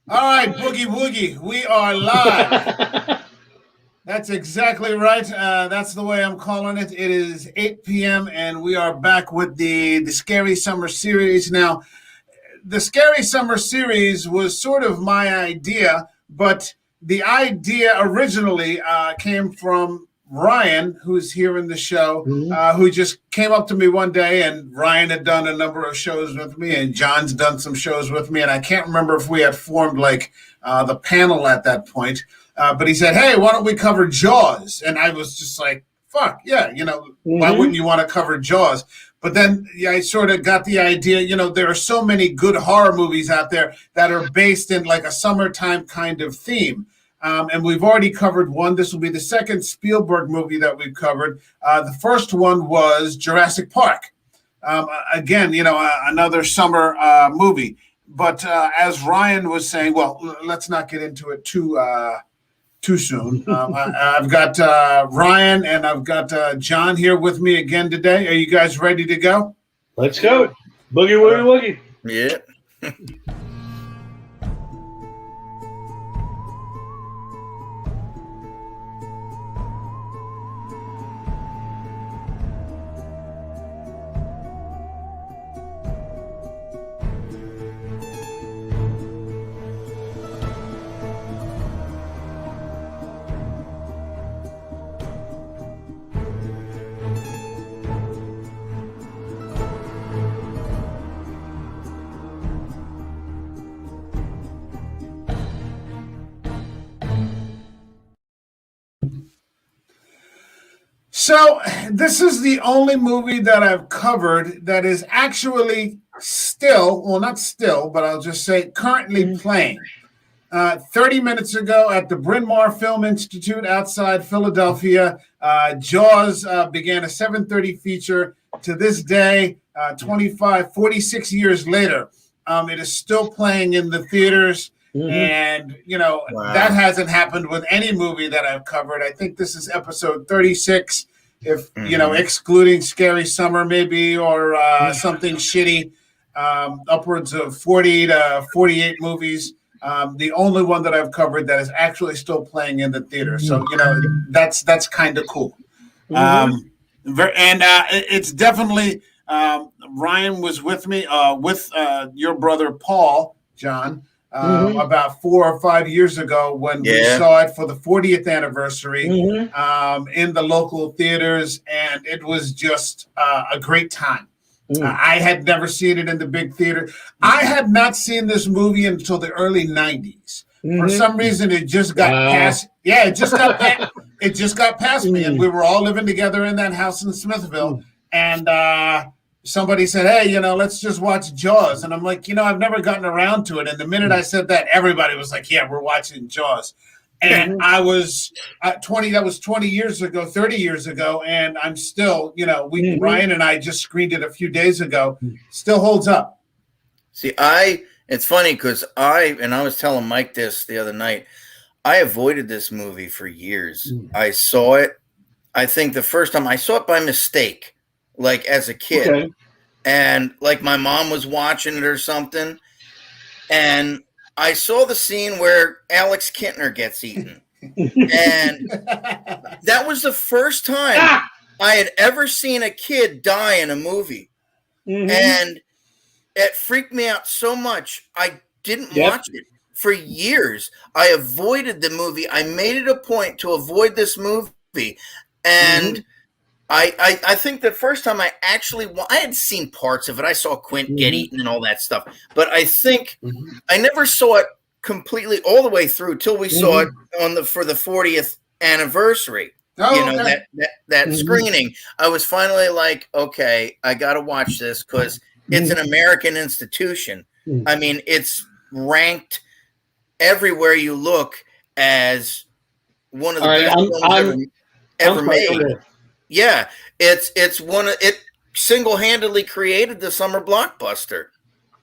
All right, Boogie Woogie, we are live. That's exactly right. That's the way I'm calling it. It is 8 p.m. and we are back with the Scary Summer Series. Now, the Scary Summer Series was sort of my idea, but the idea originally came from Ryan, who's here in the show, who just came up to me one day, and Ryan had done a number of shows with me, and John's done some shows with me, and I can't remember if we had formed like the panel at that point. But he said, "Hey, why don't we cover Jaws?" And I was just like, "Fuck yeah, why wouldn't you want to cover Jaws?" But then I sort of got the idea, there are so many good horror movies out there that are based in like a summertime kind of theme. And we've already covered one. This will be the second Spielberg movie that we've covered. The first one was Jurassic Park. Again, another summer movie. But as Ryan was saying, well, let's not get into it too soon. I've got Ryan and I've got John here with me again today. Are you guys ready to go? Let's go. Boogie, woogie, woogie. Yeah. So this is the only movie that I've covered that is actually still, well, not still, but I'll just say currently playing. 30 minutes ago at the Bryn Mawr Film Institute outside Philadelphia, Jaws began a 7:30 feature. To this day, 46 years later, it is still playing in the theaters. And, wow. That hasn't happened with any movie that I've covered. I think this is episode 36, if, excluding Scary Summer maybe, or something shitty, upwards of 40 to 48 movies. The only one that I've covered that is actually still playing in the theater. So, that's kind of cool. It's definitely, Ryan was with me, with your brother, Paul, John, about 4 or 5 years ago when we saw it for the 40th anniversary in the local theaters, and it was just a great time. I had never seen it in the big theater. I had not seen this movie until the early 90s. For some reason, it just got past. Yeah, it just got past. It just got past me, and we were all living together in that house in Smithville, and somebody said, "Hey, let's just watch Jaws." And I'm like, I've never gotten around to it. And the minute I said that, everybody was like, "Yeah, we're watching Jaws." And I was 20. That was 20 years ago, 30 years ago, and I'm still, Ryan and I just screened it a few days ago. Still holds up. See, it's funny because I was telling Mike this the other night. I avoided this movie for years. I saw it. I think the first time I saw it by mistake, like as a kid, and like my mom was watching it or something, and I saw the scene where Alex Kintner gets eaten, and that was the first time I had ever seen a kid die in a movie, and it freaked me out so much. I didn't watch it for years. I avoided the movie. I made it a point to avoid this movie, and I think the first time I had seen parts of it. I saw Quint get eaten and all that stuff, but I think I never saw it completely all the way through till we saw it for the 40th anniversary. That screening. I was finally like, okay, I got to watch this because it's an American institution. I mean, it's ranked everywhere you look as one of the best films ever made. Yeah, it single-handedly created the summer blockbuster.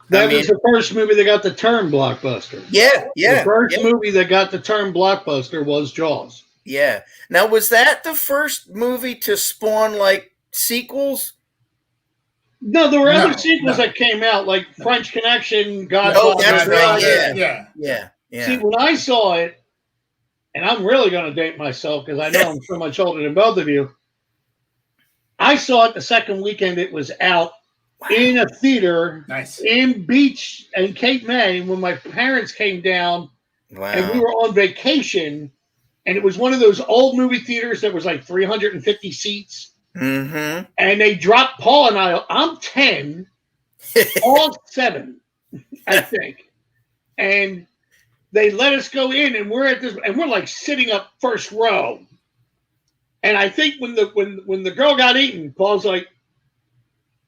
That was the first movie that got the term blockbuster. Yeah. The first movie that got the term blockbuster was Jaws. Yeah. Now, was that the first movie to spawn like sequels? No, there were other No, sequels no. that came out, like French Connection, Oh, Godfather. that's right. Yeah. Yeah. Yeah. Yeah. See, when I saw it, and I'm really going to date myself because I know I'm so much older than both of you. I saw it the second weekend it was out in a theater Nice. in Beach and Cape May when my parents came down Wow. and we were on vacation. And it was one of those old movie theaters that was like 350 seats. Mm-hmm. And they dropped Paul and I. I'm 10, Paul's 7, I think. And they let us go in, and we're at this, and we're like sitting up first row. And I think when the girl got eaten, Paul's like,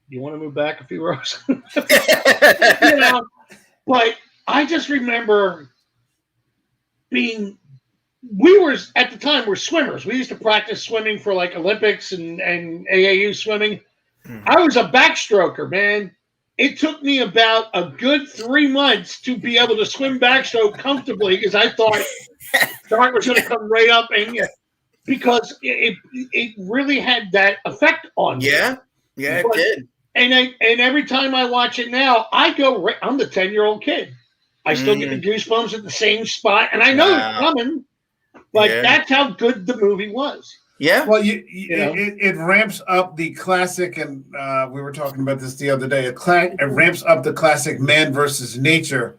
"You want to move back a few rows?" You know. But I just remember we were at the time we're swimmers. We used to practice swimming for like Olympics and AAU swimming. Mm-hmm. I was a backstroker, man. It took me about a good 3 months to be able to swim backstroke comfortably because I thought the shark was going to come right up and because it really had that effect on me. Yeah, it did. And every time I watch it now, I go. I'm the 10-year-old kid. I still get the goosebumps at the same spot, and I know it's coming. But that's how good the movie was. Yeah. Well, it ramps up the classic, and we were talking about this the other day. It ramps up the classic man versus nature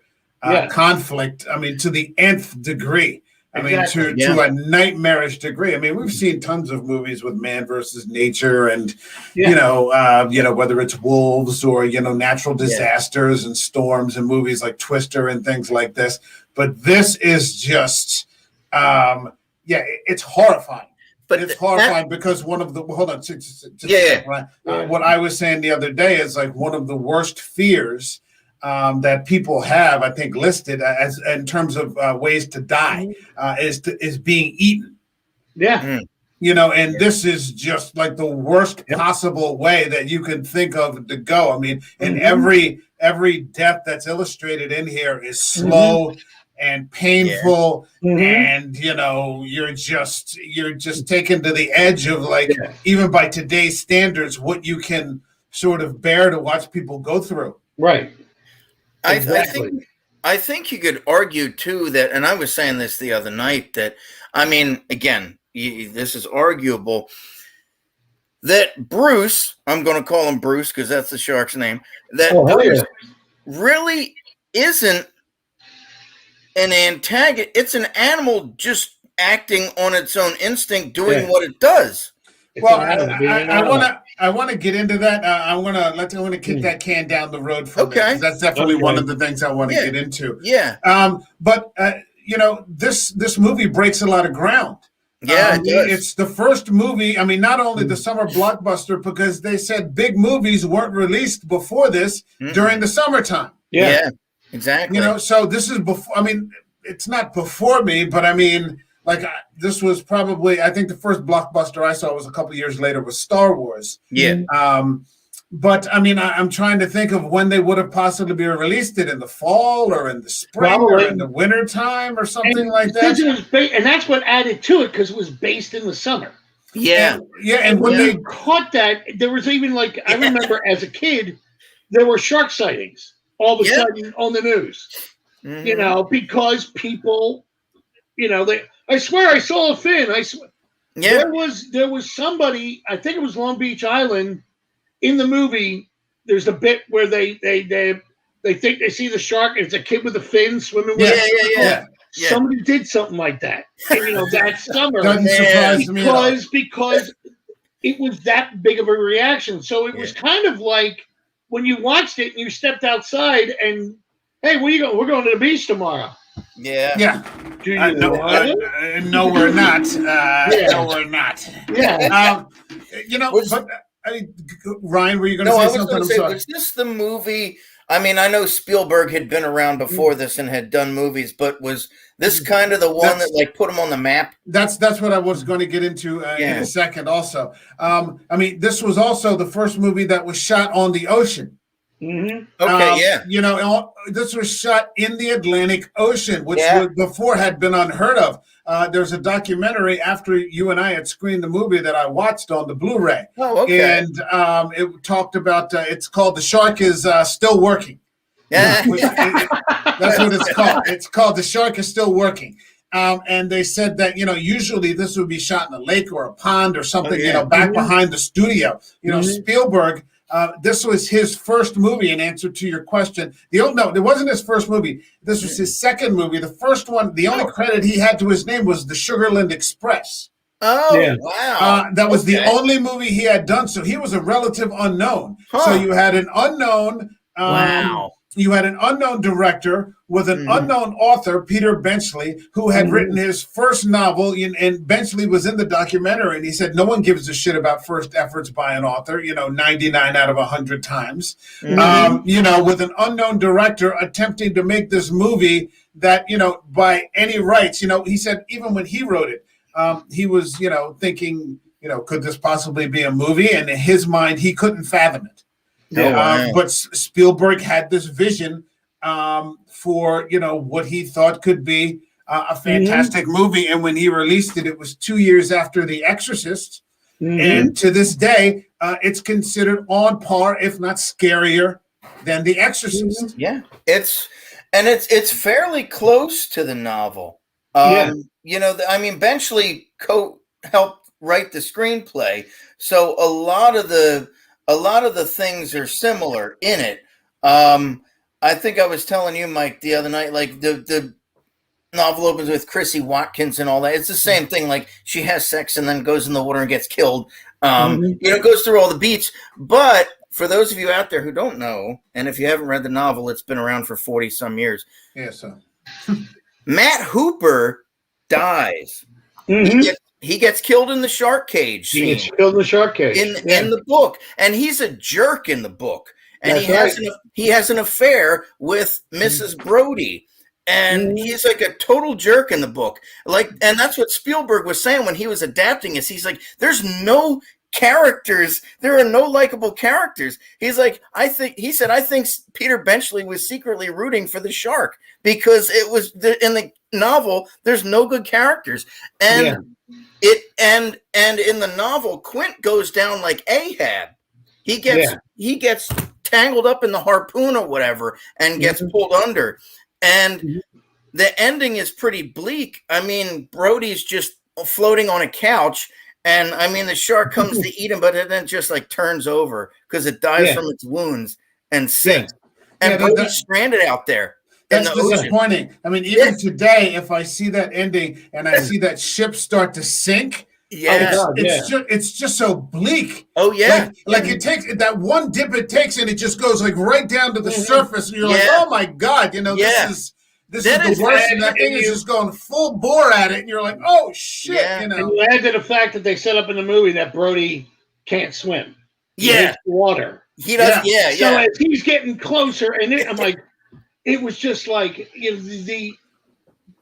conflict. I mean, to the nth degree. I mean, to a nightmarish degree. I mean, we've seen tons of movies with man versus nature, and whether it's wolves or natural disasters and storms, and movies like Twister and things like this. But this is just, it's horrifying. But it's horrifying because one of the what I was saying the other day is like one of the worst fears that people have, I think, listed as in terms of ways to die is being eaten. Yeah. And this is just like the worst possible way that you can think of to go. I mean, and every death that's illustrated in here is slow and painful, and you're just taken to the edge of even by today's standards, what you can sort of bear to watch people go through. Right. Exactly. I think you could argue too that, and I was saying this the other night, that I mean, again, this is arguable, that Bruce, I'm going to call him Bruce because that's the shark's name, that Bruce really isn't an antagonist. It's an animal just acting on its own instinct, doing what it does. Well, I want to get into that. I want to kick that can down the road for a minute, 'cause that's definitely one of the things I want to get into. Yeah. But this movie breaks a lot of ground. Yeah, it does. It's the first movie. I mean, not only the summer blockbuster, because they said big movies weren't released before this during the summertime. Yeah, exactly. So this is before. I mean, it's not before me, but I mean. This was probably, I think the first blockbuster I saw was a couple of years later was Star Wars. Yeah. But I mean, I'm trying to think of when they would have possibly been released. It in the fall or in the spring or in the winter time or something like that. And that's what added to it because it was based in the summer. Yeah. And when they caught that, there was even I remember as a kid, there were shark sightings all of a sudden on the news. Because people, I swear I saw a fin. There was somebody, I think it was Long Beach Island, in the movie. There's a bit where they think they see the shark, and it's a kid with a fin swimming with it. Yeah. Somebody did something like that. And, that summer. Doesn't surprise me at all. Because it was that big of a reaction. So it was kind of like when you watched it and you stepped outside and, hey, where you going? We're going to the beach tomorrow. Yeah. Do you no, we're not. No, we're not. Yeah. Ryan, were you going to say something? Was this the movie? I mean, I know Spielberg had been around before this and had done movies, but was this kind of the one that put him on the map? That's what I was going to get into in a second. Also, I mean, this was also the first movie that was shot on the ocean. Mm-hmm. Okay, yeah. You know, this was shot in the Atlantic Ocean, which before had been unheard of. There's a documentary after you and I had screened the movie that I watched on the Blu-ray. Oh, okay. And it talked about, it's called The Shark is Still Working. Yeah. That's what it's called. It's called The Shark is Still Working. And they said that, you know, usually this would be shot in a lake or a pond or something, you know, back behind the studio. You know, Spielberg, this was his first movie in answer to your question. No, it wasn't his first movie. This was his second movie. The first one, the only credit he had to his name was The Sugarland Express. Oh, wow. That was the only movie he had done. So he was a relative unknown. So you had an unknown. You had an unknown director with an unknown author, Peter Benchley, who had written his first novel, and Benchley was in the documentary, and he said no one gives a shit about first efforts by an author, you know, 99 out of 100 times. You know, with an unknown director attempting to make this movie that, you know, by any rights, you know, he said even when he wrote it, he was, you know, thinking, you know, could this possibly be a movie? And in his mind, he couldn't fathom it. But Spielberg had this vision for, you know, what he thought could be a fantastic movie. And when he released it, it was 2 years after The Exorcist. And to this day, it's considered on par, if not scarier, than The Exorcist. Yeah, it's fairly close to the novel. You know, I mean, Benchley helped write the screenplay, so a lot of the things are similar in it. I think I was telling you, Mike, the other night, like the novel opens with Chrissy Watkins and all that. It's the same thing. Like she has sex and then goes in the water and gets killed. You know, goes through all the beats. But for those of you out there who don't know, and if you haven't read the novel, it's been around for 40 some years. Yeah, so Matt Hooper dies. He gets killed in the shark cage scene. He gets killed in the shark cage. In the book. And he's a jerk in the book. And he has an affair with Mrs. Brody. And he's like a total jerk in the book. Like, and that's what Spielberg was saying when he was adapting this. He's like, there's no characters. There are no likable characters. He's like, I think Peter Benchley was secretly rooting for the shark because it was in the novel, there's no good characters. And and in the novel, Quint goes down like Ahab. He gets tangled up in the harpoon or whatever and gets pulled under. And the ending is pretty bleak. I mean, Brody's just floating on a couch, and I mean the shark comes to eat him, but it then just like turns over because it dies from its wounds and sinks. And Brody's stranded out there. That's disappointing. I mean, even today, if I see that ending and I see that ship start to sink, it's just so bleak. Oh yeah, like it takes that one dip it takes, and it just goes like right down to the surface, and you're like, oh my god, you know, this is the worst. And that thing is just going full bore at it, and you're like, oh shit, you know. And you add to the fact that they set up in the movie that Brody can't swim. He hates water. He does. So as he's getting closer, and I'm like. It was just like, you know, the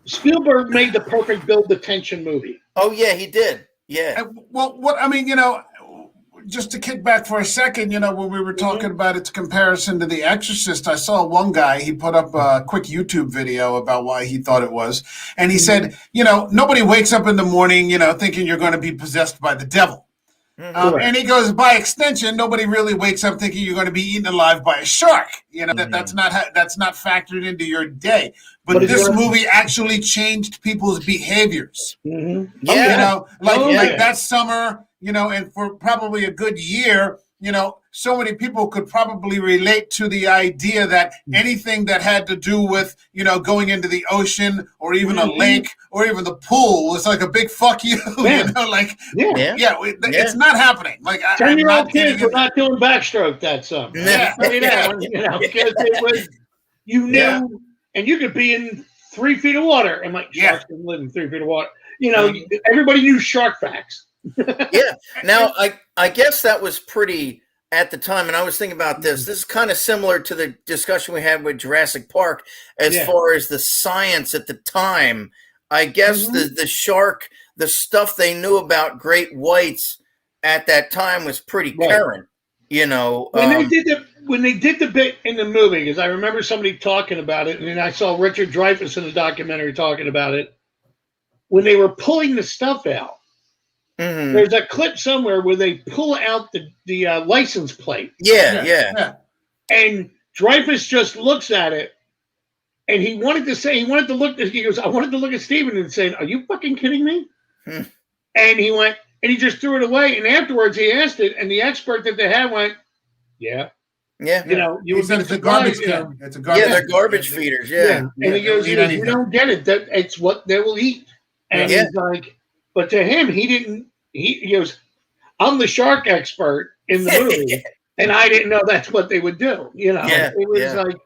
Spielberg made the perfect build the tension movie. Oh yeah, he did. Yeah. Well, what I mean, you know, just to kick back for a second, you know, when we were talking about its comparison to The Exorcist, I saw one guy, he put up a quick YouTube video about why he thought it was. And he said, you know, nobody wakes up in the morning, you know, thinking you're going to be possessed by the devil. And he goes, by extension, nobody really wakes up thinking you're going to be eaten alive by a shark. You know, that's not factored into your day. But this movie actually changed people's behaviors. You know, like that summer, you know, and for probably a good year, you know, so many people could probably relate to the idea that anything that had to do with, you know, going into the ocean or even a lake or even the pool was like a big fuck you, you know, like, it's not happening. Like, 10-year-old kids were not doing backstroke that summer. You know, because it was, you knew, and you could be in 3 feet of water, and like, sharks can live in 3 feet of water. You know, everybody knew shark facts. Now, I guess that was pretty at the time, and I was thinking about this. This is kind of similar to the discussion we had with Jurassic Park as far as the science at the time. I guess the shark, the stuff they knew about great whites at that time was pretty current. you know, when they did the bit in the movie, because I remember somebody talking about it, and then I saw Richard Dreyfuss in the documentary talking about it. When they were pulling the stuff out, there's a clip somewhere where they pull out the license plate. Yeah. And Dreyfuss just looks at it, and he wanted to look. He goes, I wanted to look at Steven and say, "Are you fucking kidding me?" And he went, and he just threw it away. And afterwards, he asked it, and the expert that they had went, "Yeah." You know, he said it's a garbage can. It's a garbage. Yeah, they're garbage feeders. Yeah. And he goes, "You don't get it. That it's what they will eat." And he's like, but to him, he didn't. He goes, "I'm the shark expert in the movie, and I didn't know that's what they would do." You know, it was like,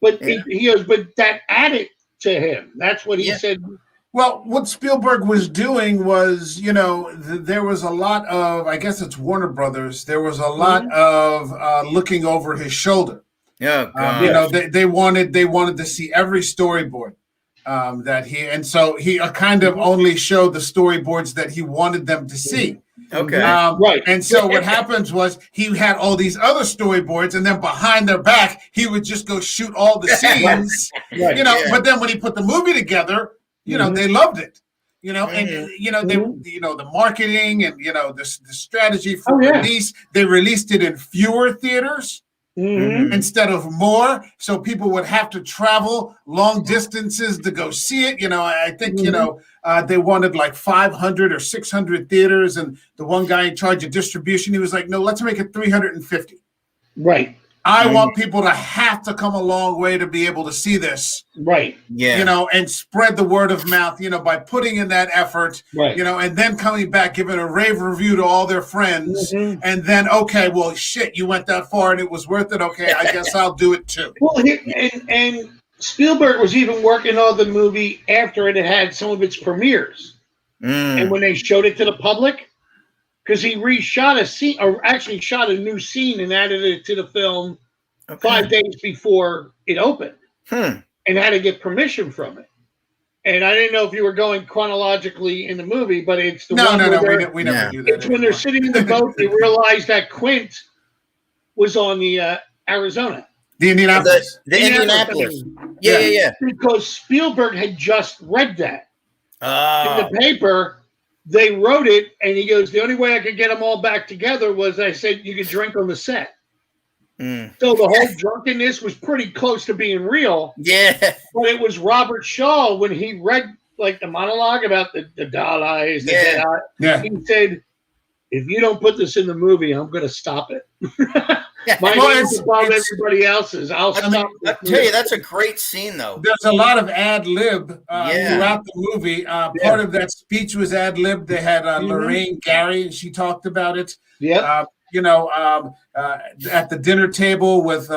but he goes, but that added to him. That's what he said. Well, what Spielberg was doing was, you know, there was a lot of, I guess it's Warner Brothers. There was a lot of looking over his shoulder. Yeah, you know, they wanted to see every storyboard that and so he kind of only showed the storyboards that he wanted them to see. Okay. Right. And so what happens was he had all these other storyboards, and then behind their back, he would just go shoot all the scenes. You know, but then when he put the movie together, you know, they loved it. You know, and you know, the marketing and the strategy for release. They released it in fewer theaters instead of more, so people would have to travel long distances to go see it. You know, I think they wanted like 500 or 600 theaters, and the one guy in charge of distribution, he was like, "No, let's make it 350." Right. I want people to have to come a long way to be able to see this. Right. Yeah. You know, and spread the word of mouth, by putting in that effort, and then coming back, giving a rave review to all their friends. And then, okay, well, shit, you went that far and it was worth it. Okay, I guess I'll do it too. Well, and Spielberg was even working on the movie after it had some of its premieres. And when they showed it to the public, because he reshot a scene, or actually shot a new scene and added it to the film 5 days before it opened, and had to get permission from it. And I didn't know if you were going chronologically in the movie, but it's the no, we never do that. It's when they're sitting in the boat, they realize that Quint was on the Arizona. The Indianapolis. The Indianapolis. Yeah. Because Spielberg had just read that in the paper. They wrote it, and he goes, the only way I could get them all back together was I said you could drink on the set. So the whole drunkenness was pretty close to being real. Yeah. But it was Robert Shaw, when he read like the monologue about the Daly. He said, if you don't put this in the movie, I'm going to stop it. My name's above everybody else's. I'll stop. I tell you, that's a great scene, though. There's a lot of ad lib throughout the movie. Part of that speech was ad lib. They had Lorraine Gary, and she talked about it. Yeah. At the dinner table with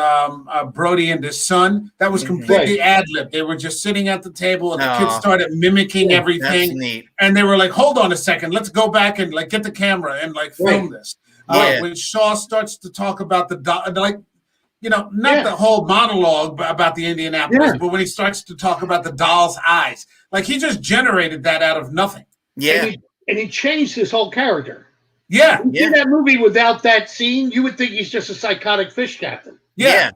Brody and his son, that was completely ad lib. They were just sitting at the table, and the kids started mimicking everything. That's neat. And they were like, "Hold on a second, let's go back and like get the camera and like film this." When Shaw starts to talk about not the whole monologue about the Indianapolis, but when he starts to talk about the doll's eyes, like he just generated that out of nothing. Yeah, and he changed his whole character. Yeah. In that movie, without that scene, you would think he's just a psychotic fish captain. Yeah.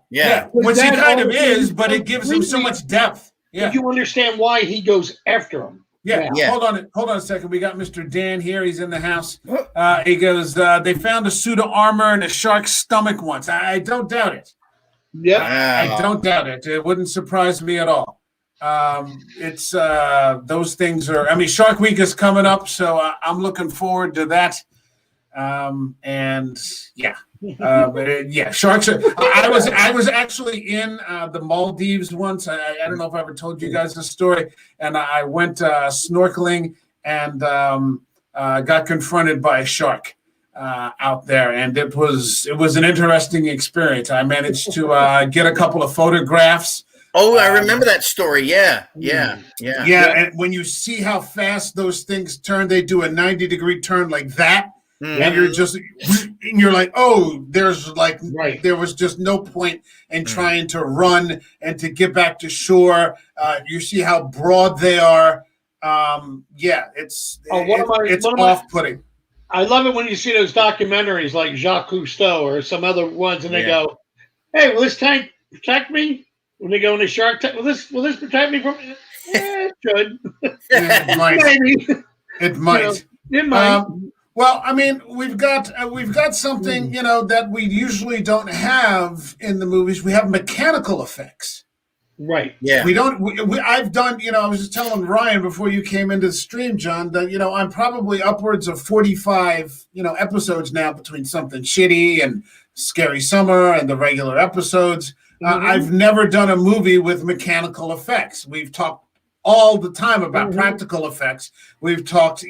Which he kind of is, but it gives him so much depth. Yeah. You understand why he goes after him. Yeah. Hold on a second. We got Mr. Dan here. He's in the house. He goes, they found a suit of armor in a shark's stomach once. I don't doubt it. Yeah. I don't doubt it. It wouldn't surprise me at all. It's those things are, Shark Week is coming up, so I'm looking forward to that. Sharks are, I was actually in the Maldives once. I don't know if I ever told you guys this story, and I went snorkeling and got confronted by a shark out there, and it was an interesting experience. I managed to get a couple of photographs. Oh, I remember that story. Yeah. And when you see how fast those things turn, they do a 90-degree turn like that. And you're like, oh, there was just no point in trying to run and to get back to shore. You see how broad they are. It's off-putting. I love it when you see those documentaries like Jacques Cousteau or some other ones, and they go, "Hey, will this tank protect me?" When they go in the shark tank, will this protect me from? Yeah, it should. It might. Maybe. It might. It might. Well, I mean, we've got something that we usually don't have in the movies. We have mechanical effects. Right. Yeah. We don't. I've done. I was just telling Ryan before you came into the stream, John, that I'm probably upwards of 45 episodes now between Something Shitty and Scary Summer and the regular episodes. I've never done a movie with mechanical effects. We've talked all the time about practical effects. We've talked,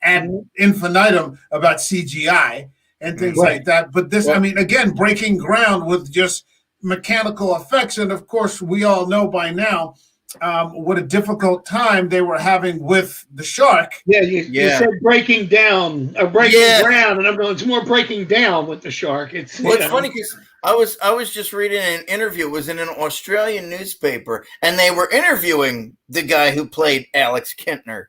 ad infinitum about CGI and things like that. But this, I mean, again, breaking ground with just mechanical effects. And of course, we all know by now what a difficult time they were having with the shark. Yeah, you said breaking down or breaking ground, and I'm going, it's more breaking down with the shark. It's funny because I was just reading an interview. It was in an Australian newspaper, and they were interviewing the guy who played Alex Kintner,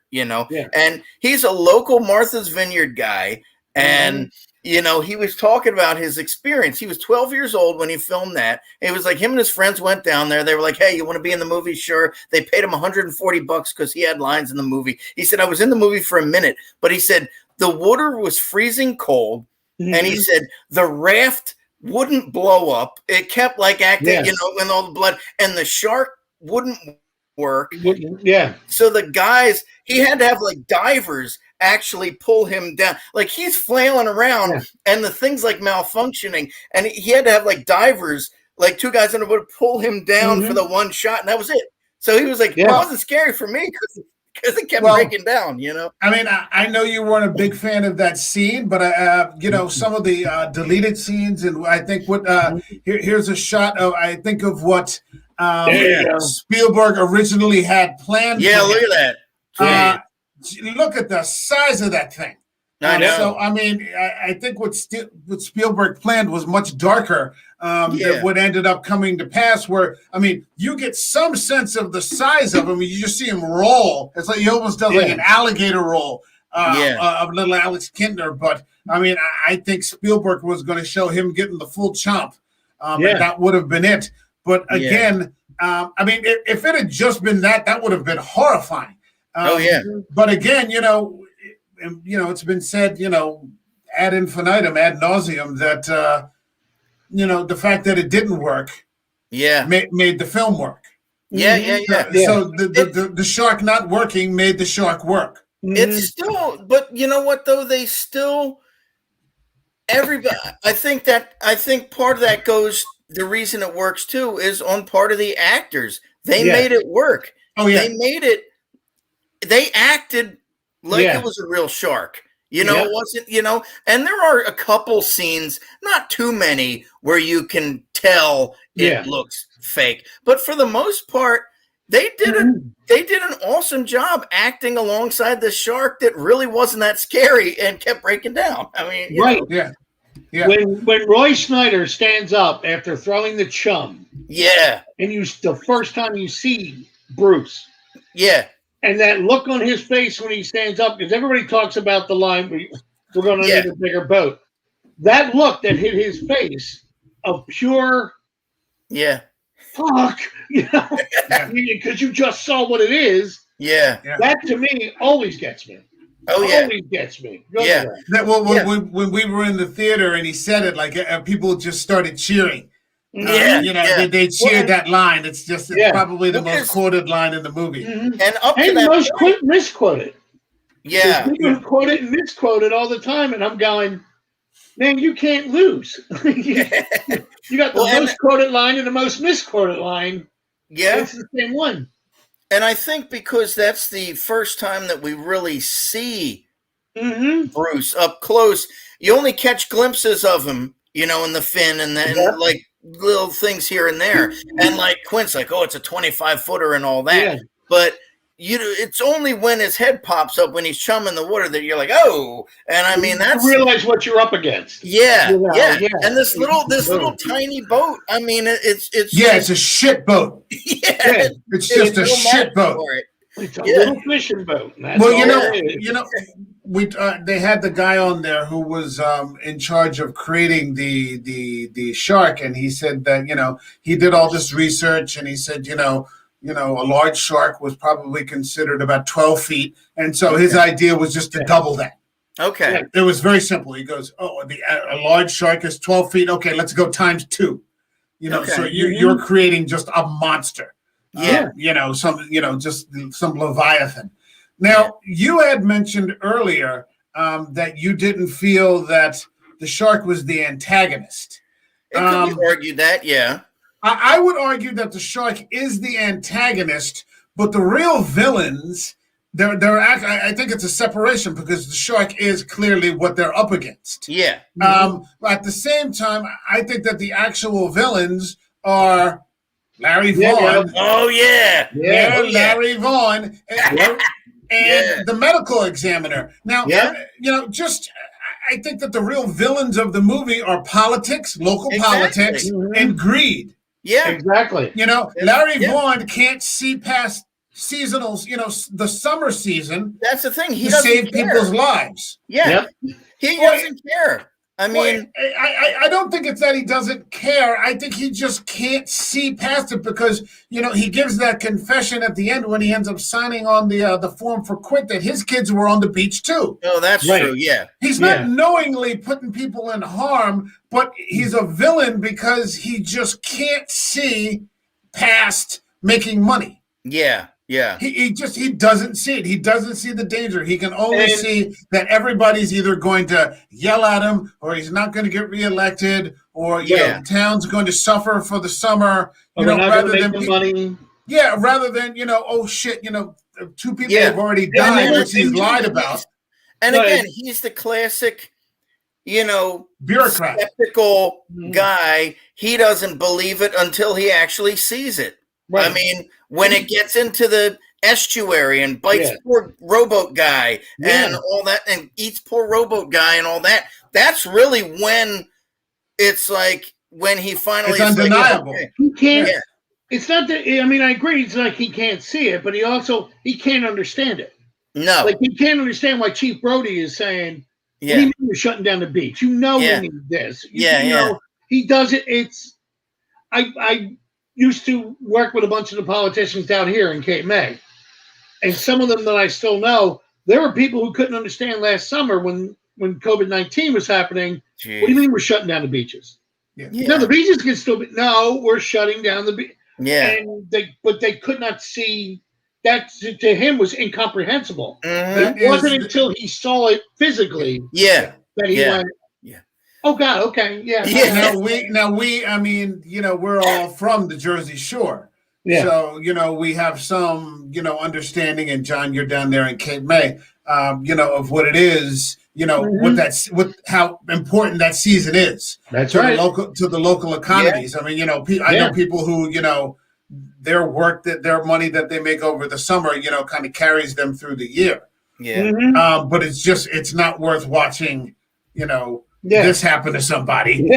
and he's a local Martha's Vineyard guy, and he was talking about his experience. He was 12 years old when he filmed that. It was like him and his friends went down there. They were like, "Hey, you want to be in the movie?" Sure. They paid him $140 because he had lines in the movie. He said, "I was in the movie for a minute," but he said the water was freezing cold, and he said the raft wouldn't blow up. It kept like acting, with all the blood, and the shark wouldn't work. Yeah. So the guys, he had to have like divers actually pull him down. Like he's flailing around and the thing's like malfunctioning, and he had to have like divers, like two guys in the wood, pull him down for the one shot, and that was it. So he was like, it wasn't scary for me because it kept breaking down, I mean, I know you weren't a big fan of that scene, but some of the deleted scenes, and I think here's a shot of what Spielberg originally had planned. Yeah, look at that. Look at the size of that thing. I know. So I mean, I think what Spielberg planned was much darker than what ended up coming to pass. Where I mean, you get some sense of the size of him. You just see him roll. It's like he almost does like an alligator roll of little Alex Kintner. But I mean, I think Spielberg was going to show him getting the full chomp, and that would have been it. But again, I mean, if it had just been that would have been horrifying. But again, it's been said, ad infinitum, ad nauseum, that the fact that it didn't work, made the film work. So the shark not working made the shark work. It's still, but you know what though? They still, everybody. I think part of that goes. The reason it works too is on part of the actors. They made it work. They made it. They acted like it was a real shark. It wasn't, and there are a couple scenes, not too many, where you can tell it looks fake. But for the most part, they did an awesome job acting alongside the shark that really wasn't that scary and kept breaking down. I mean, Yeah. When Roy Schneider stands up after throwing the chum, and the first time you see Bruce, and that look on his face when he stands up, because everybody talks about the line, "We're going to need a bigger boat." That look that hit his face of pure, fuck, because you just saw what it is. That to me always gets me. Always gets me. When we were in the theater and he said it, like people just started cheering. They cheered that line. It's probably the most quoted line in the movie, and up to that most misquoted. People quote it and misquote it all the time, and I'm going, man, you can't lose. You got the most quoted line and the most misquoted line. It's the same one. And I think because that's the first time that we really see Bruce up close, you only catch glimpses of him, in the fin and then like little things here and there. And like Quint's like, oh, it's a 25-footer and all that. But it's only when his head pops up when he's chumming the water that you're like, oh. And I mean, that's you realize what you're up against. And this little tiny boat. I mean, it's it's a shit boat. It's just a shit boat. It's a little fishing boat. they had the guy on there who was in charge of creating the shark, and he said that he did all this research, and he said a large shark was probably considered about 12 feet, and so his idea was just to double that. Okay. It was very simple. He goes, "Oh, a large shark is 12 feet. Okay, let's go times 2." So you're creating just a monster. Yeah. Just some Leviathan. Now, you had mentioned earlier that you didn't feel that the shark was the antagonist. It could be argued that, yeah. I would argue that the shark is the antagonist, but the real villains, I think it's a separation because the shark is clearly what they're up against. Yeah. At the same time, I think that the actual villains are Larry Vaughn. Oh, yeah. Larry Vaughn. And the medical examiner. Now, I think that the real villains of the movie are politics, local politics, and greed. Yeah, exactly. Larry Vaughn can't see past seasonals, the summer season. That's the thing. He to doesn't save care. People's lives. Yeah. He doesn't care. I mean, I don't think it's that he doesn't care. I think he just can't see past it because, he gives that confession at the end when he ends up signing on the form for quit that his kids were on the beach too. Oh, that's true. Yeah. He's not knowingly putting people in harm, but he's a villain because he just can't see past making money. Yeah. Yeah. He doesn't see it. He doesn't see the danger. He can only see that everybody's either going to yell at him or he's not going to get reelected or the town's going to suffer for the summer. Rather than money. Yeah, rather than, oh shit, 2 people have already died, which he's lied about. And again, he's the classic, bureaucrat, skeptical guy. He doesn't believe it until he actually sees it. Right. I mean, when it gets into the estuary and bites poor rowboat guy and all that and eats poor rowboat guy and all that, that's really when it's like when he finally it's undeniable. Like, he can't. Yeah. It's not that. I mean, I agree. It's like he can't see it, but he can't understand it. No, like he can't understand why Chief Brody is saying, "What do you mean you're shutting down the beach? We need this." He does it. It's I used to work with a bunch of the politicians down here in Cape May. And some of them that I still know, there were people who couldn't understand last summer when COVID-19 was happening. Jeez. What do you mean we're shutting down the beaches? No, the beaches can still be. No, we're shutting down the beach. Yeah. And they could not see. That to him was incomprehensible. It wasn't until he saw it physically that he went, oh God, okay, yeah. Now we I mean, we're all from the Jersey Shore. Yeah. So, we have some, understanding, and John, you're down there in Cape May, of what it is, what how important that season is. That's to right. To the local economies. I mean, I know people who, their work their money that they make over the summer, kind of carries them through the year. Yeah. But it's not worth watching, this happened to somebody.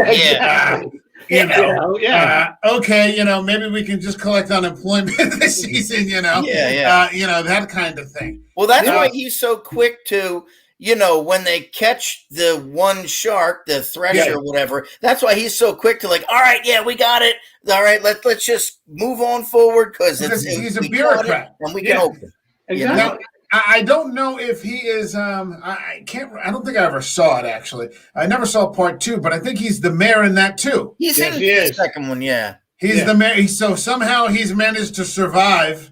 Okay, maybe we can just collect unemployment this season, that kind of thing. Well, that's why he's so quick to, when they catch the one shark, the thresher or whatever, that's why he's so quick to like, all right, we got it. All right, let's just move on forward because he's a bureaucrat and we can open. Exactly. Now, I don't know if he is. I don't think I ever saw it. Actually, I never saw part 2, but I think he's the mayor in that too. He's in the second one. Yeah, he's the mayor. So somehow he's managed to survive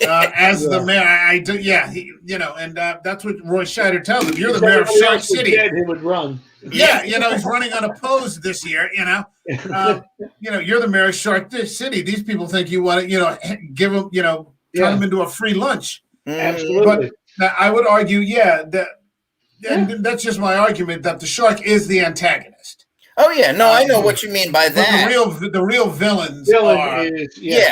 as the mayor. And that's what Roy Scheider tells him. You're the mayor of Shark City. He would run. Yeah, he's running unopposed this year. You're the mayor of Shark City. These people think you want to, give them, turn them into a free lunch. Absolutely. But I would argue, and that's just my argument, that the shark is the antagonist. Oh yeah, no, I know what you mean by that. The real villains are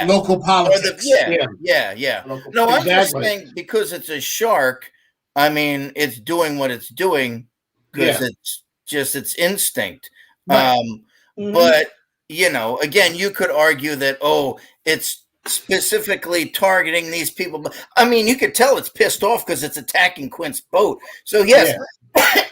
local politics. No, I'm just saying because it's a shark. I mean, it's doing what it's doing because it's just its instinct. Right. But again, you could argue that it's specifically targeting these people. I mean, you could tell it's pissed off because it's attacking Quint's boat. So yes,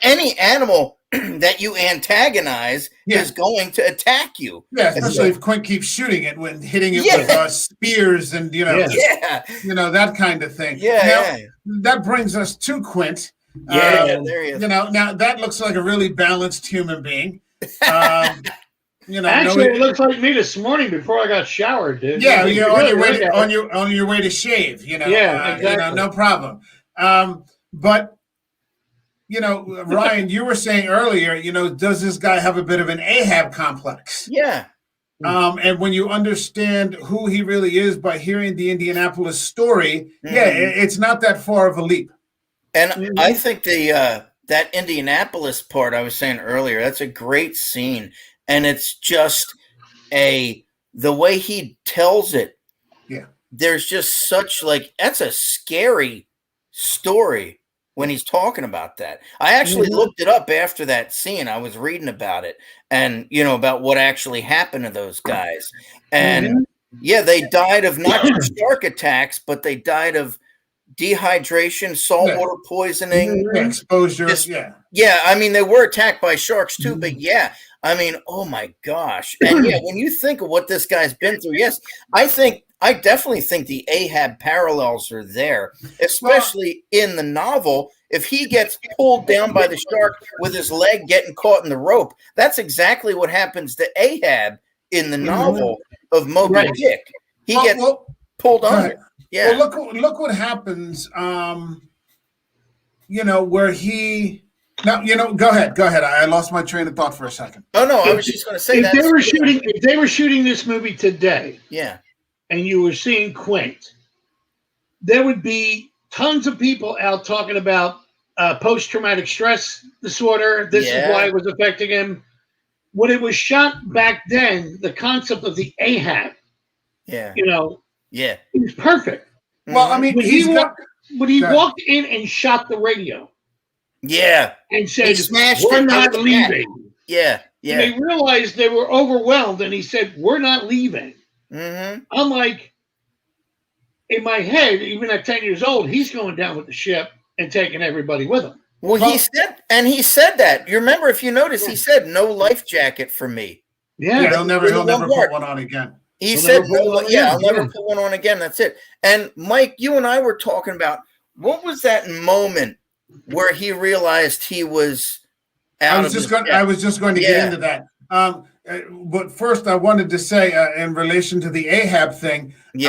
any animal that you antagonize is going to attack you. Yeah, especially if Quint keeps shooting it when hitting it with spears and you know that kind of thing. That brings us to Quint. There you know, now that looks like a really balanced human being. Actually, it looks like me this morning before I got showered, dude. Yeah, you're on your way to shave. You know, exactly. No problem. But Ryan, you were saying earlier, does this guy have a bit of an Ahab complex? Yeah. And when you understand who he really is by hearing the Indianapolis story, it's not that far of a leap. And I think that Indianapolis part I was saying earlier, that's a great scene. And it's just the way he tells it. Yeah. There's just such that's a scary story when he's talking about that. I actually looked it up after that scene. I was reading about it and, about what actually happened to those guys. And they died of not just shark attacks, but they died of dehydration, saltwater poisoning, exposure. I mean, they were attacked by sharks too, but I mean, oh my gosh. And when you think of what this guy's been through, I definitely think the Ahab parallels are there, especially in the novel. If he gets pulled down by the shark with his leg getting caught in the rope, that's exactly what happens to Ahab in the novel of Moby Dick. He gets pulled under. Yeah. Well, look what happens. Where he. No, go ahead. I lost my train of thought for a second. Oh no, I was just going to say if they were shooting this movie today, and you were seeing Quint, there would be tons of people out talking about post-traumatic stress disorder. This is why it was affecting him. When it was shot back then, the concept of the Ahab, it was perfect. Well, I mean, when he walked in and shot the radio. Yeah. And said, we're not leaving. Yeah. And they realized they were overwhelmed, and he said, we're not leaving. Mm-hmm. I'm like, in my head, even at 10 years old, he's going down with the ship and taking everybody with him. Well, he said that. You remember, if you notice, he said, no life jacket for me. Yeah. He'll never put one on again. He said, I'll never put one on again. That's it. And Mike, you and I were talking about, what was that moment where he realized he was out I was just going to get into that. But first, I wanted to say, in relation to the Ahab thing, he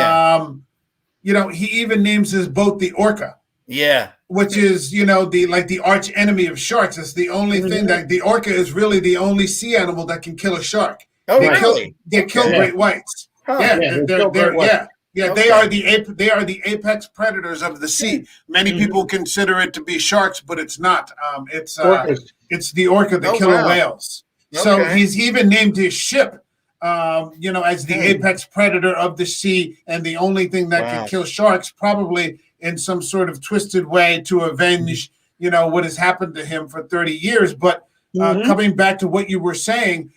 even names his boat the Orca. Yeah. Which is, the arch enemy of sharks. It's the only thing that the Orca is really the only sea animal that can kill a shark. Oh, really? They kill great whites. Huh. They are the apex predators of the sea. Many people consider it to be sharks, but it's not. It's the orca, the killer whales. So he's even named his ship, as the apex predator of the sea, and the only thing that can kill sharks, probably in some sort of twisted way to avenge, what has happened to him for 30 years. But coming back to what you were saying.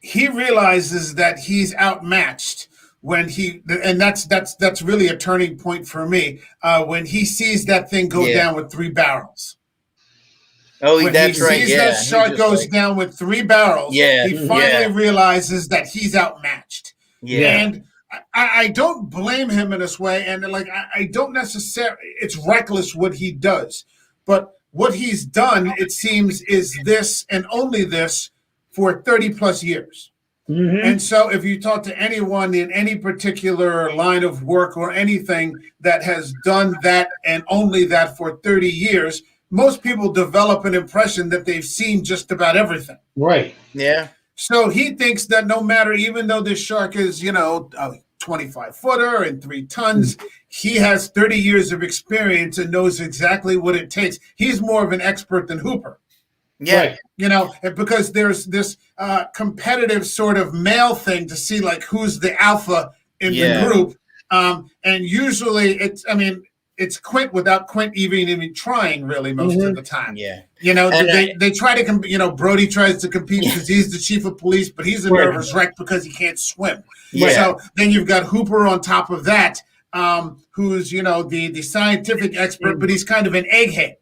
He realizes that he's outmatched when that's really a turning point for me. When he sees that thing go down with 3 barrels. Oh, when that's right. He sees that shark goes down with 3 barrels. He finally realizes that he's outmatched. Yeah. And I don't blame him in this way. And I don't necessarily, it's reckless what he does, but what he's done, it seems, is this and only this for 30 plus years. And so if you talk to anyone in any particular line of work or anything that has done that and only that for 30 years, most people develop an impression that they've seen just about everything. Right. Yeah. So he thinks that no matter, even though this shark is, a 25-footer and 3 tons, he has 30 years of experience and knows exactly what it takes. He's more of an expert than Hooper. Yeah. Right. Because there's this competitive sort of male thing to see like who's the alpha in the group. And usually it's it's Quint without Quint even trying really most of the time. Yeah. You know, they try to Brody tries to compete because he's the chief of police, but he's a nervous wreck because he can't swim. Yeah. So then you've got Hooper on top of that, who's the scientific expert, but he's kind of an egghead.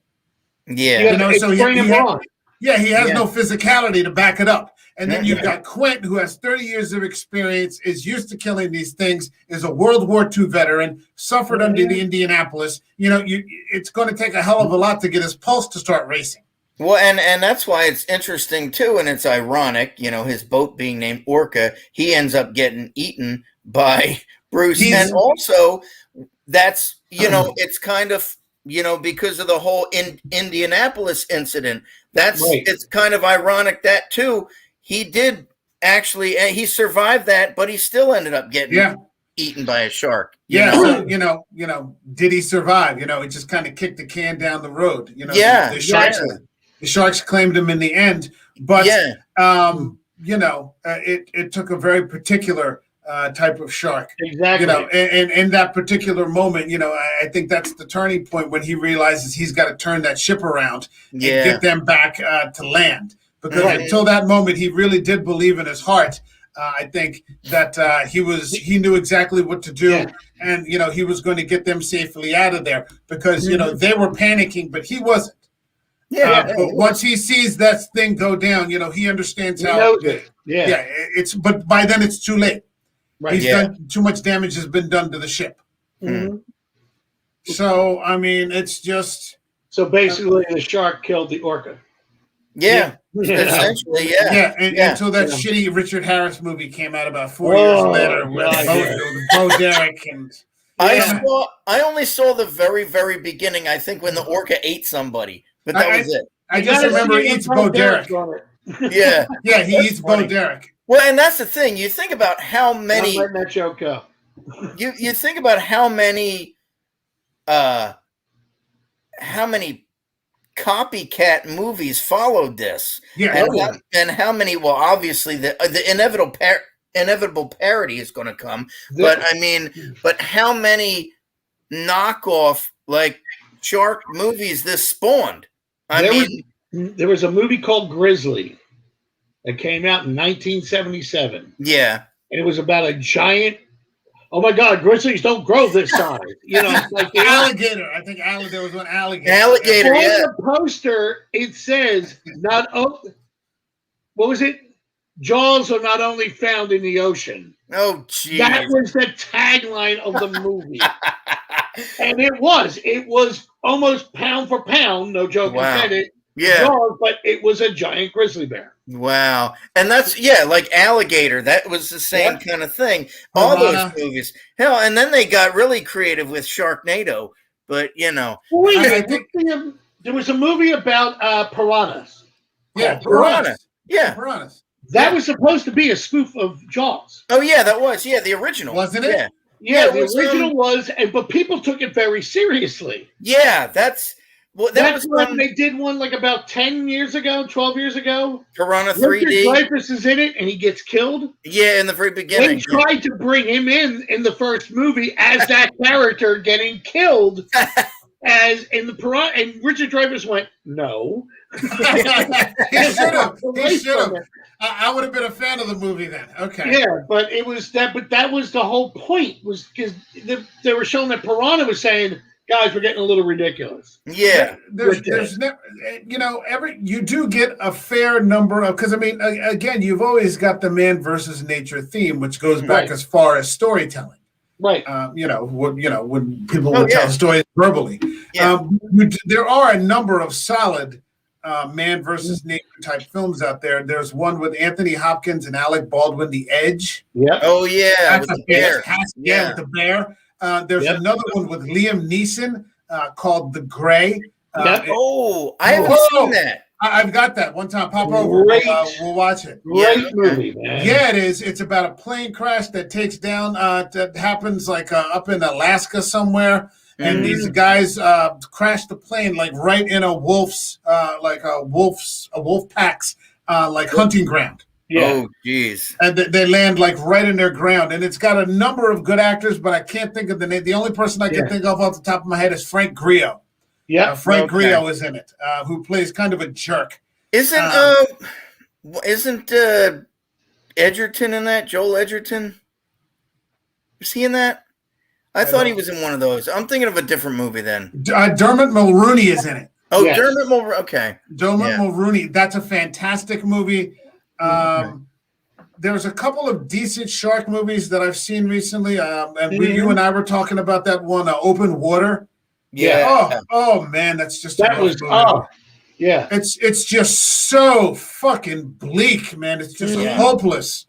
Yeah. So he has no physicality to back it up. And then you've got Quint, who has 30 years of experience, is used to killing these things, is a World War II veteran, suffered under the Indianapolis. It's going to take a hell of a lot to get his pulse to start racing. Well, and that's why it's interesting, too, and it's ironic, his boat being named Orca, he ends up getting eaten by Bruce. And also, that's, it's kind of, because of the whole Indianapolis incident, it's kind of ironic that, too, he did actually, he survived that, but he still ended up getting eaten by a shark. So, did he survive? It just kind of kicked the can down the road. The Sharks claimed him in the end, but it took a very particular type of shark. Exactly. And in that particular moment, I think that's the turning point when he realizes he's got to turn that ship around and get them back to land. Because until that moment, he really did believe in his heart. I think that he knew exactly what to do, and he was going to get them safely out of there because they were panicking, but he wasn't. But once he sees that thing go down, he understands how. But by then it's too late. Right. He's done too much damage has been done to the ship. So I mean, it's just. So basically, the shark killed the orca. Essentially, until that shitty Richard Harris movie came out about 4 years later with Bo Derek and. I only saw the very, very beginning. I think when the orca ate somebody, but that was it. I just remember he eats Bo Derek. He eats Bo Derek. Well, and that's the thing. You think about how many. I'm letting that joke go. You think about how many copycat movies followed this, and how many? Well, obviously the inevitable parody is going to come, but I mean, but how many knockoff like shark movies this spawned? There was a movie called Grizzly that came out in 1977. Yeah, and it was about a giant. Oh my God! Grizzlies don't grow this size. It's like the alligator. I think there was one alligator. Alligator. On the poster, it says what was it? Jaws are not only found in the ocean. Oh, geez. That was the tagline of the movie, and it was almost pound for pound. No joke. I said it. Yeah, Jaws, but it was a giant grizzly bear. Wow. And that's, like Alligator. That was the same kind of thing. All those movies. Hell, and then they got really creative with Sharknado. But, Wait, I think there was a movie about piranhas. Yeah, Piranhas. Yeah. Piranhas. That was supposed to be a spoof of Jaws. Oh, yeah, that was. Yeah, the original. Wasn't it? Yeah, the original was, but people took it very seriously. Yeah, that's... Well, that's when they did one like about 10 years ago, 12 years ago. Piranha 3D. Dreyfuss is in it, and he gets killed. Yeah, in the very beginning. They tried to bring him in the first movie as that character getting killed, as in the Piranha, and Richard Dreyfuss went, no. He should have. I would have been a fan of the movie then. Okay. Yeah, but it was that. But that was the whole point. Was because they were showing that Piranha was saying, guys, we're getting a little ridiculous. Yeah, there's never, you do get a fair number of, because I mean, again, you've always got the man versus nature theme, which goes back as far as storytelling. Right. When people will tell stories verbally. Yeah. There are a number of solid man versus nature type films out there. There's one with Anthony Hopkins and Alec Baldwin, The Edge. Yeah. Oh yeah, with the bear. With the bear. There's another one with Liam Neeson called The Gray. I haven't seen that. I've got that. One time, pop over. We'll watch it. Great movie, man. Yeah, it is. It's about a plane crash that takes down. That happens like up in Alaska somewhere, and these guys crash the plane like right in a wolf pack's like hunting ground. Oh, geez. And they land like right in their ground. And it's got a number of good actors, but I can't think of the name. The only person I can think of off the top of my head is Frank Grillo. Yeah, Frank Grillo is in it, who plays kind of a jerk. Isn't Edgerton in that? Joel Edgerton? Is he in that? I thought he was in one of those. I'm thinking of a different movie then. Dermot Mulroney is in it. Oh, yes. Dermot Mulroney. Okay. Dermot Mulroney. That's a fantastic movie. There's a couple of decent shark movies that I've seen recently. You and I were talking about that one, Open Water. Yeah. Oh man, that's just yeah. It's just so fucking bleak, man. It's just hopeless.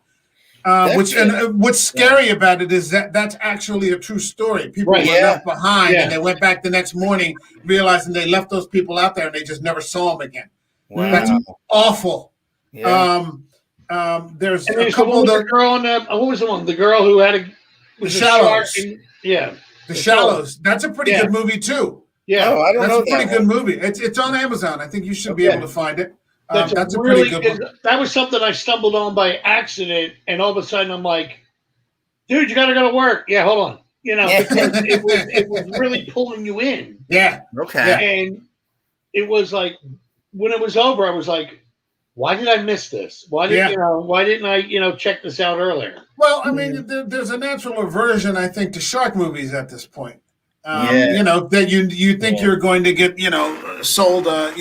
What's scary about it is that that's actually a true story. People were left behind, and they went back the next morning realizing they left those people out there, and they just never saw them again. Wow. That's awful. Yeah. There's a couple of the girl on what was the one? The girl who had The Shallows. The Shallows. That's a pretty good movie too. Yeah. Oh, I don't know. That's a pretty good movie. It's on Amazon. I think you should be able to find it. That's a really good one. That was something I stumbled on by accident, and all of a sudden I'm like, dude, you got to go to work. Yeah, hold on. Because it was really pulling you in. Yeah. Okay. And it was like, when it was over, I was like, why did I miss this? Why didn't I check this out earlier? Well, I mean, there's a natural aversion, I think, to shark movies at this point. That you think you're going to get, sold a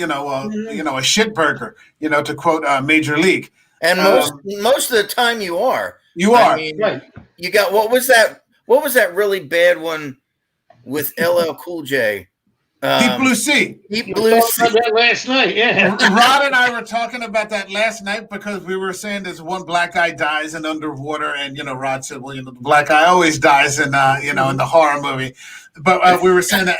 shit burger, to quote Major League. And most of the time you are. I mean, right. You got what was that really bad one with LL Cool J? Deep Blue Sea. Deep Blue Sea. About that last night, yeah. Rod and I were talking about that last night because we were saying there's one black guy dies in Underwater, and Rod said, well, the black guy always dies in in the horror movie. But we were saying that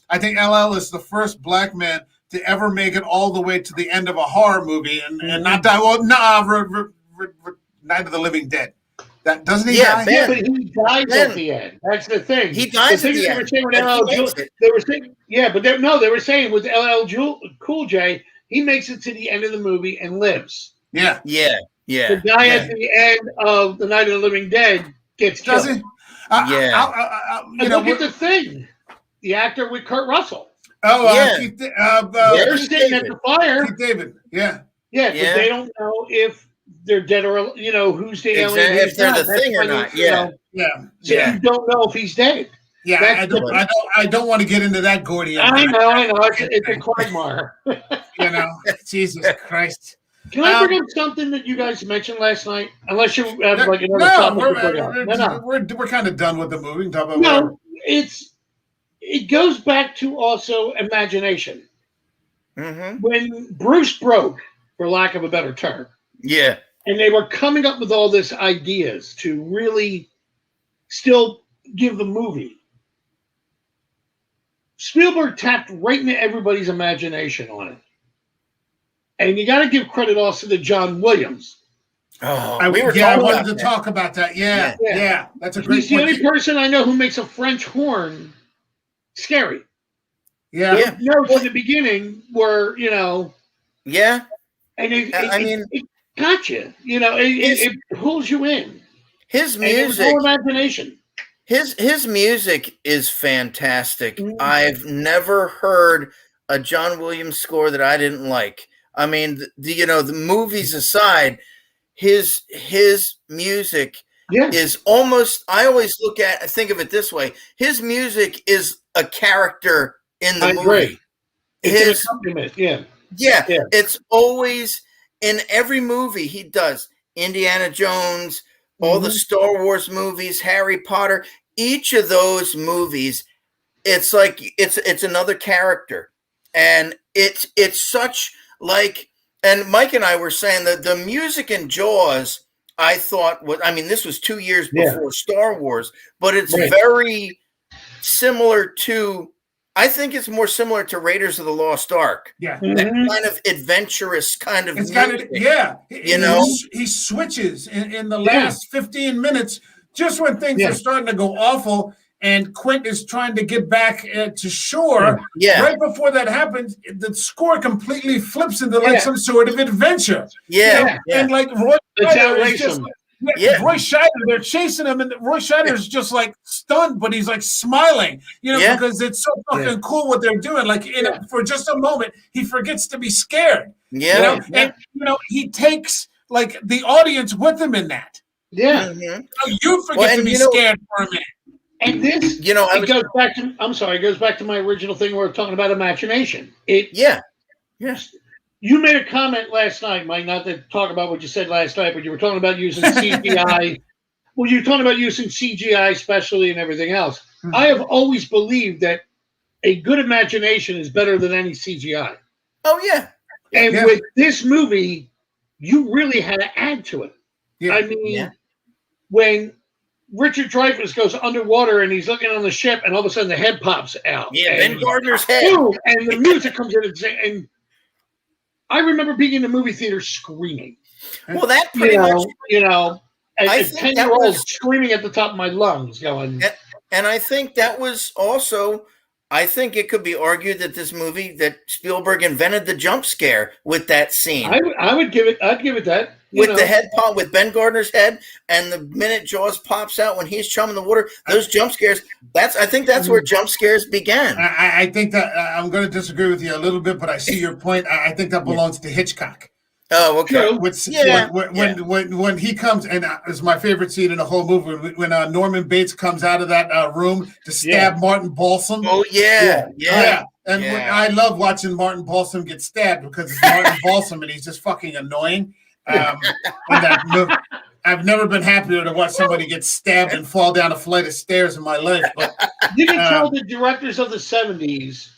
I think LL is the first black man to ever make it all the way to the end of a horror movie and not die. Well, Night of the Living Dead. That doesn't he die? Yeah, but he dies at the end. That's the thing. He dies at the end. They were saying with LL Cool J, he makes it to the end of the movie and lives. Yeah. The guy at the end of the Night of the Living Dead gets killed. Does he? Look at the thing. The actor with Kurt Russell. Oh, they're sitting at the fire. Keith David. Yeah, because they don't know if they're dead or who's the alien. If they're the thing or not. So you don't know if he's dead. Yeah, I don't want to get into that, Gordy. I know. It's a quagmire. Jesus Christ. Can I bring up something that you guys mentioned last night? Unless you have another topic. We're kind of done with the movie. Talk about it goes back to also imagination. Mm-hmm. When Bruce broke, for lack of a better term, and they were coming up with all these ideas to really still give the movie. Spielberg tapped right into everybody's imagination on it. And you got to give credit also to John Williams. Oh, I wanted to talk about that. Yeah. That's a great point. He's the only person I know who makes a French horn scary. Yeah. Notes in the beginning were, and it got you. It pulls you in. His music, all imagination. His music is fantastic. Mm-hmm. I've never heard a John Williams score that I didn't like. I mean, the movies aside, his music is almost. I always think of it this way: his music is a character in the movie. Agree. It's an accompaniment. Yeah. It's always in every movie he does. Indiana Jones, all the Star Wars movies, Harry Potter. Each of those movies, it's like it's another character, and it's such. And Mike and I were saying that the music in Jaws, I thought this was 2 years before Star Wars, but it's very similar to, I think it's more similar to Raiders of the Lost Ark. Yeah. That kind of adventurous kind of music. He switches in the last 15 minutes, just when things are starting to go awful. and Quint is trying to get back to shore. Yeah. Right before that happens, the score completely flips into like some sort of adventure. Yeah. And like Roy Scheider is just Roy Scheider, they're chasing him, and Roy Scheider is just like stunned, but he's like smiling, because it's so fucking cool what they're doing. Like for just a moment, he forgets to be scared. Yeah. And he takes like the audience with him in that. Yeah. You forget to be scared for a minute. And this, it goes back to. I'm sorry, it goes back to my original thing. Where we're talking about imagination. Yes. You made a comment last night, Mike. Not to talk about what you said last night, but you were talking about using CGI. Well, you were talking about using CGI, especially, and everything else. Mm-hmm. I have always believed that a good imagination is better than any CGI. Oh yeah. And with this movie, you really had to add to it. Yeah. I mean, when Richard Dreyfuss goes underwater and he's looking on the ship, and all of a sudden the head pops out. Yeah, Ben Gardner's head. Boom, and the music comes in, and I remember being in the movie theater screaming. Well, that pretty much, as a 10-year-old screaming at the top of my lungs, going. And I think that was also. I think it could be argued that this movie, that Spielberg invented the jump scare with that scene. I'd give it that. With the head pop, with Ben Gardner's head, and the minute Jaws pops out when he's chumming the water, those jump scares, I think that's where jump scares began. I think that I'm going to disagree with you a little bit, but I see your point. I think that belongs to Hitchcock. Oh, okay. When he comes, and it's my favorite scene in the whole movie, when Norman Bates comes out of that room to stab Martin Balsam. Oh, yeah. And I love watching Martin Balsam get stabbed because it's Martin Balsam and he's just fucking annoying. I've never been happier to watch somebody get stabbed and fall down a flight of stairs in my life. But you can tell the directors of the 70s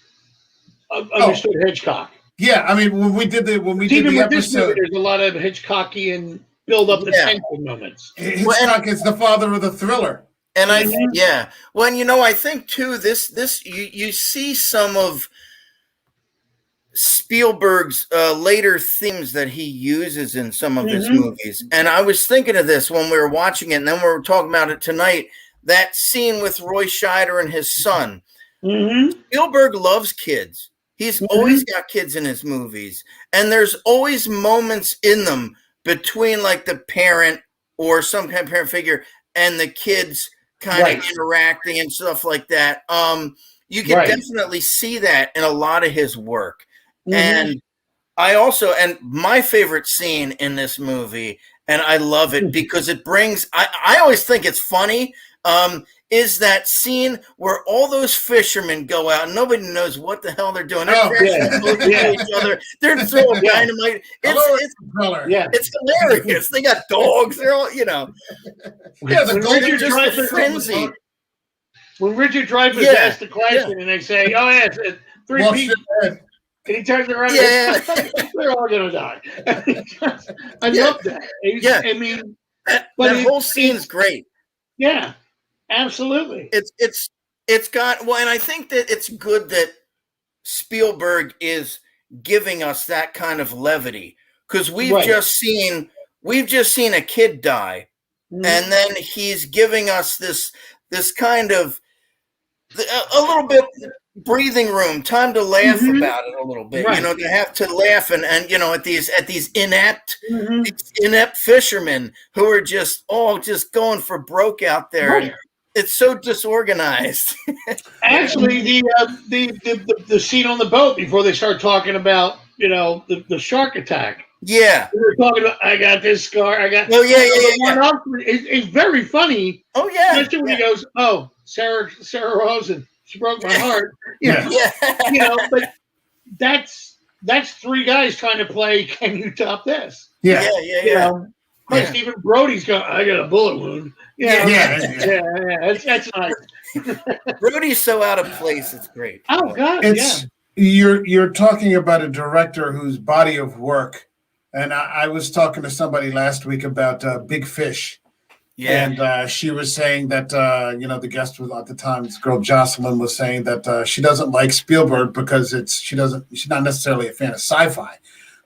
understood Hitchcock. Yeah, I mean, when we did the episode, this movie, there's a lot of Hitchcockian build up the tension moments. Hitchcock is the father of the thriller, and I think too this you see some of Spielberg's later themes that he uses in some of his movies, and I was thinking of this when we were watching it, and then we were talking about it tonight. That scene with Roy Scheider and his son. Spielberg loves kids. He's always got kids in his movies, and there's always moments in them between like the parent or some kind of parent figure and the kids kind of interacting and stuff like that. You can definitely see that in a lot of his work. And and my favorite scene in this movie, and I love it because it brings, I always think it's funny, is that scene where all those fishermen go out and nobody knows what the hell they're doing. They're each other. They're throwing dynamite. It's hilarious. They got dogs. They're all, the Richard Dreyfuss frenzy. When Richard Dreyfuss asks the question and they say, "Oh yeah, it's 3 people," and he turns around and says, "They're all gonna die." I love that. I mean, that whole scene's great. Yeah. Absolutely. It's got, and I think that it's good that Spielberg is giving us that kind of levity, because we've just seen a kid die, and then he's giving us this kind of a little bit breathing room, time to laugh about it a little bit, to have to laugh and at these inept fishermen who are just going for broke out there. It's so disorganized. Actually, the scene on the boat before they start talking about the shark attack. Yeah, we were talking about. I got this scar. I got. It's very funny. Oh yeah. Especially when he goes, "Oh, Sarah Rosen, she broke my heart." But that's 3 guys trying to play. Can you top this? Yeah. Stephen Brody's going, I got a bullet wound. That's nice. Brody's so out of place. It's great. Oh God, You're talking about a director whose body of work, and I was talking to somebody last week about Big Fish. Yeah. And she was saying that, the guest was at the time, this girl Jocelyn was saying that she doesn't like Spielberg because she's not necessarily a fan of sci-fi.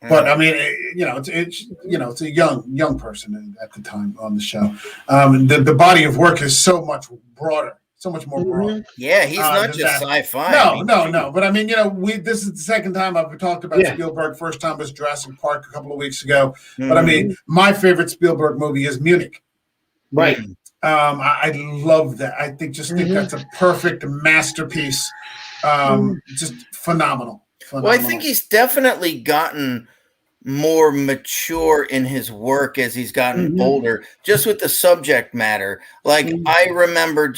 But I mean, it's a young person at the time on the show. The body of work is so much broader, so much more broad. Yeah, he's not than just that. sci-fi. No. But I mean, this is the second time I've talked about Spielberg. First time was Jurassic Park a couple of weeks ago. But I mean, my favorite Spielberg movie is Munich. Right. I love that. I think that's a perfect masterpiece. Just phenomenal. Well, I think he's definitely gotten more mature in his work as he's gotten older, just with the subject matter. Like I remember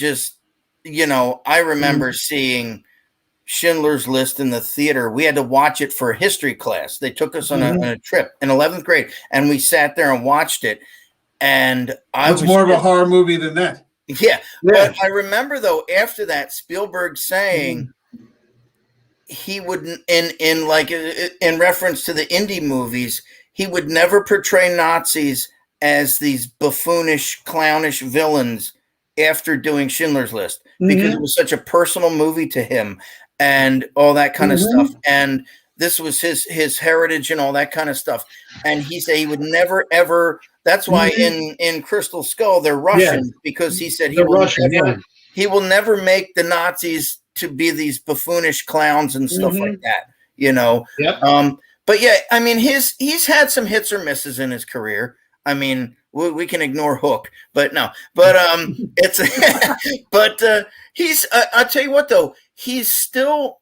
seeing Schindler's List in the theater. We had to watch it for a history class. They took us on a trip in 11th grade, and we sat there and watched it. And What's more of a horror movie than that? Yeah. But I remember, though, after that, Spielberg saying he wouldn't, in reference to the indie movies, he would never portray Nazis as these buffoonish, clownish villains after doing Schindler's List, because it was such a personal movie to him and all that kind of stuff. And this was his heritage and all that kind of stuff. And he said he would never, ever. That's why in Crystal Skull, they're Russian, because he said he will never make the Nazis to be these buffoonish clowns and stuff like that, But yeah, I mean, he's had some hits or misses in his career. I mean, we can ignore Hook, but no, but it's, he's. I'll tell you what, though, he's still,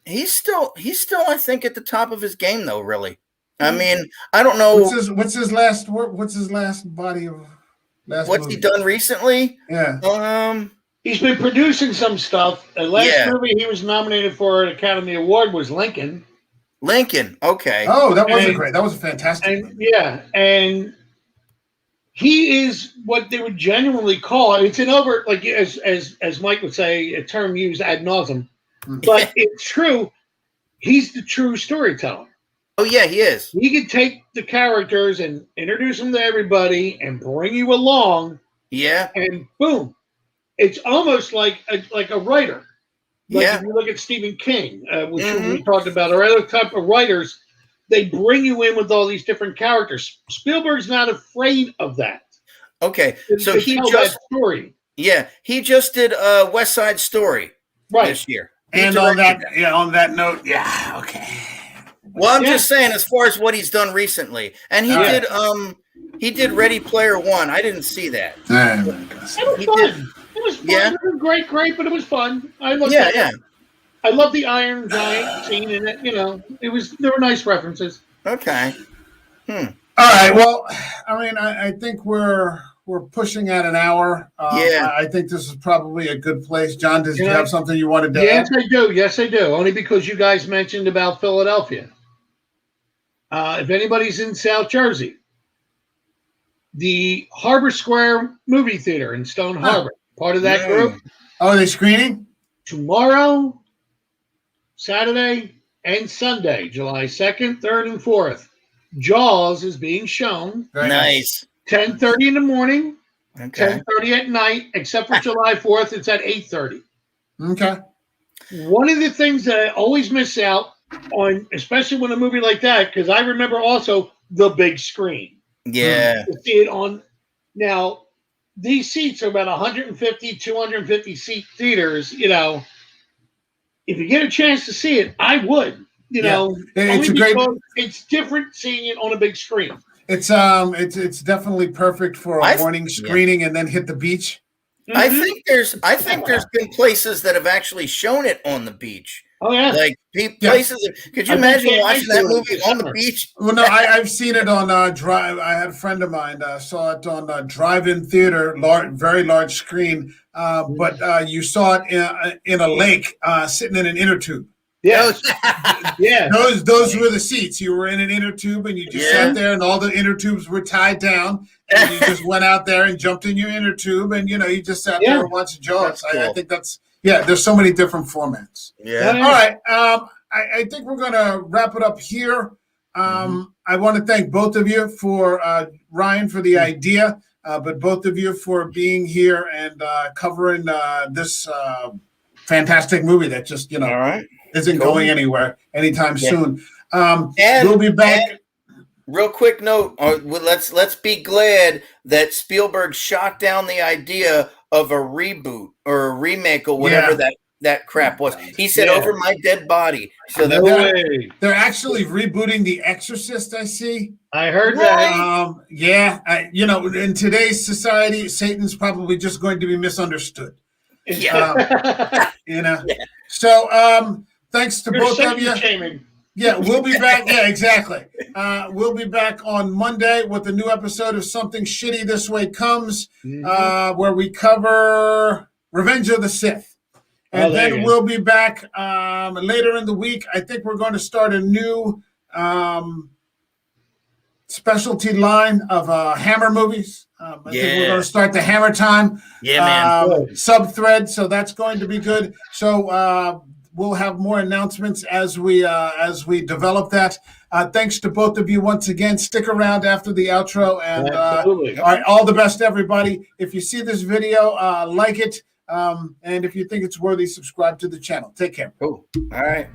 I think, at the top of his game, though. Really, I mean, I don't know. What's his last work? What's his last body of? What's he done recently? Yeah. He's been producing some stuff. The last movie he was nominated for an Academy Award was Lincoln. Okay. Oh, that wasn't great. That was a fantastic movie. And he is what they would genuinely call it. It's an over, like as Mike would say, a term used ad nauseum. But it's true. He's the true storyteller. Oh, yeah, he is. He could take the characters and introduce them to everybody and bring you along. Yeah. And boom. It's almost like a writer. If you look at Stephen King, which we talked about, or other type of writers, they bring you in with all these different characters. Spielberg's not afraid of that. Okay, so he just story. Yeah, he just did West Side Story this year. And on that note, okay. Well, I'm just saying, as far as what he's done recently, and he did Ready Player One. I didn't see that. It was fun. It was fun. It was great, but it was fun. I loved I love the Iron Giant scene in it. There were nice references. Okay. All right. Well, I mean, I think we're pushing at an hour. I think this is probably a good place. John, did you have something you wanted to add? Yes, I do. Only because you guys mentioned about Philadelphia. If anybody's in South Jersey, the Harbor Square movie theater in Stone Harbor, part of that group. Oh, are they screening? Tomorrow, Saturday, and Sunday, July 2nd, 3rd, and 4th. Jaws is being shown. Very nice. 10:30 in the morning, 10:30 at night, except for July 4th, it's at 8:30. Okay. One of the things that I always miss out on, especially when a movie like that, because I remember also the big screen. Yeah. To see it on. Now, these seats are about 150, 250 seat theaters. If you get a chance to see it, I would. It's different seeing it on a big screen. It's definitely perfect for a morning screening and then hit the beach. I think there's been places that have actually shown it on the beach. Oh yeah, like places. Could you imagine watching that movie on the beach? Well, no, I've seen it on Drive. I had a friend of mine saw it on drive-in theater, very large screen. But you saw it in a lake, sitting in an inner tube. Yeah, yeah. Those were the seats. You were in an inner tube, and you just sat there, and all the inner tubes were tied down, and you just went out there and jumped in your inner tube, and you just sat there and watched Jaws. Cool. I think that's there's so many different formats. Yeah. All right. I think we're gonna wrap it up here. I want to thank both of you for Ryan for the idea, but both of you for being here and covering this fantastic movie that just all right. isn't going anywhere anytime soon. And we'll be back. Real quick note: let's be glad that Spielberg shot down the idea of a reboot or a remake or whatever that crap was. He said, "Over my dead body." So No way. They're actually rebooting The Exorcist. I see. I heard that. In today's society, Satan's probably just going to be misunderstood. Yeah. So thanks to both of you. Shaming. Yeah, we'll be back. Yeah, exactly. We'll be back on Monday with a new episode of Something Shitty This Way Comes, where we cover Revenge of the Sith. And then we'll be back later in the week. I think we're going to start a new specialty line of Hammer movies. I think we're going to start the Hammer Time sub-thread, so that's going to be good. So we'll have more announcements as we develop that. Thanks to both of you once again. Stick around after the outro, and all right, all the best, everybody. If you see this video, like it, and if you think it's worthy, subscribe to the channel. Take care. Cool. All right.